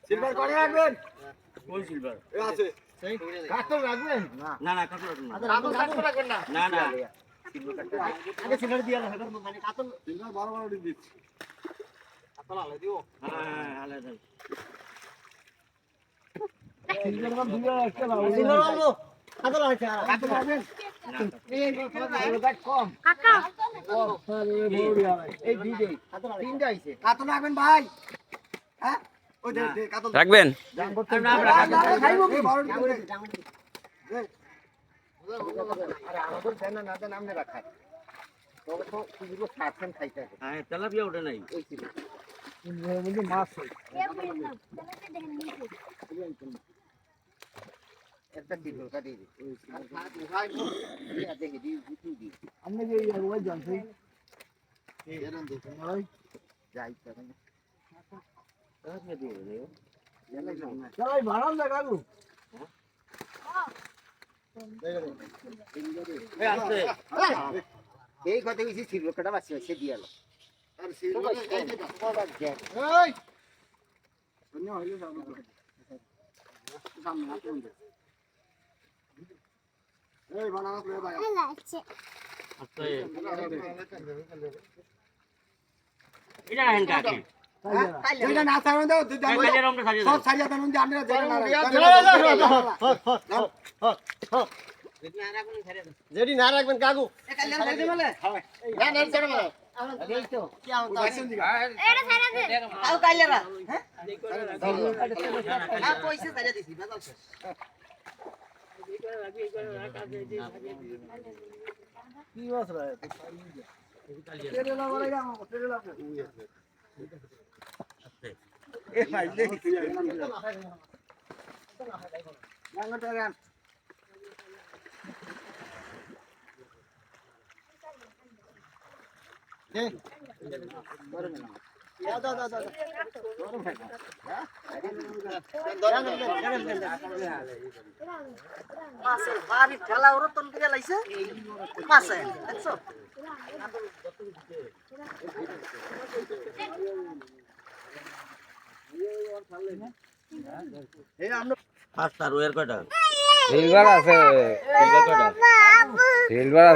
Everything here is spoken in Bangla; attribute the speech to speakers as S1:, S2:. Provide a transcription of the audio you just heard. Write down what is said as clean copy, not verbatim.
S1: সিলভার করে রাখবেন।
S2: কোন সিলভার
S1: এ আছে
S3: কাটল রাখবেন
S2: না না কাটল
S3: রাখবেন না
S2: না না
S3: আগে সিলভার দিয়া না মানে কাটল
S1: সিলভার বড় বড় দিচ্ছি।
S3: কাটল আলাই দিও
S2: হ্যাঁ আলাদা
S3: সিলভার নাম দুইটা একটা লাও সিলভার আলবো কাটল আছে কাটল রাখবেন এই গাছ কম
S4: কাকা
S3: এই দিদে তিনটা আইছে
S1: কাতল রাখবেন ভাই। হ্যাঁ ওই দে দে কাতল
S5: রাখবেন
S1: খাইবো কি বড় করে
S3: আরে আমাদের জানা না জানা আমনে রাখায় তবে তো কুকুরও খাচ্ছেন খাইতে
S2: হ্যাঁ তেলাপিয়া ওঠে নাই
S3: ওই ছিল মানে মাছ একটা দিল কাটি দেখি দি দি আমনে যে ওই জানছে এই এরন দেখো ভাই যাই তখন
S2: তেলাপিয়া দিয়ে দে
S3: চলাই বারাম লাগালু
S2: এই আছে
S3: এই কথা কইছি ছিল কটা বাসি সে দিয়ালো
S1: আর সিলভার এই যে এই শূন্য হইলো সামনে সামনে এই বানানা করে ভাই
S2: আছে এটা হেন কাকে
S1: এটা না ছাড়ুন দাও তুই দাও
S2: কালে রমটা সাজিয়ে
S1: সব ছাড়িয়া দেন যে আমরা জানা না
S3: যেডি না রাখবেন কাকু
S1: কালে না বলে
S3: না না ছেড়ে মারো এই তো কি আও
S1: বাইসন দিগা
S4: এটা ছাড়া দে
S3: আও কাইলেরা হ্যাঁ
S1: হ্যাঁ পয়সা ছাড়িয়া দিছি বাজাল
S3: কি বাস রে তেরে লাগা লাগা তেরে লাগা
S1: এ ভাই দেখি লাঙ্গটা গান এ দাদা দাদা
S3: মাছের বাড়ি ঠেলা ওর তন করে লাইছে মাছে দেখছো
S1: এই আমরা
S2: পাঁচটা রোয়ের কয়টা
S5: সিলভার আছে সিলভার আছে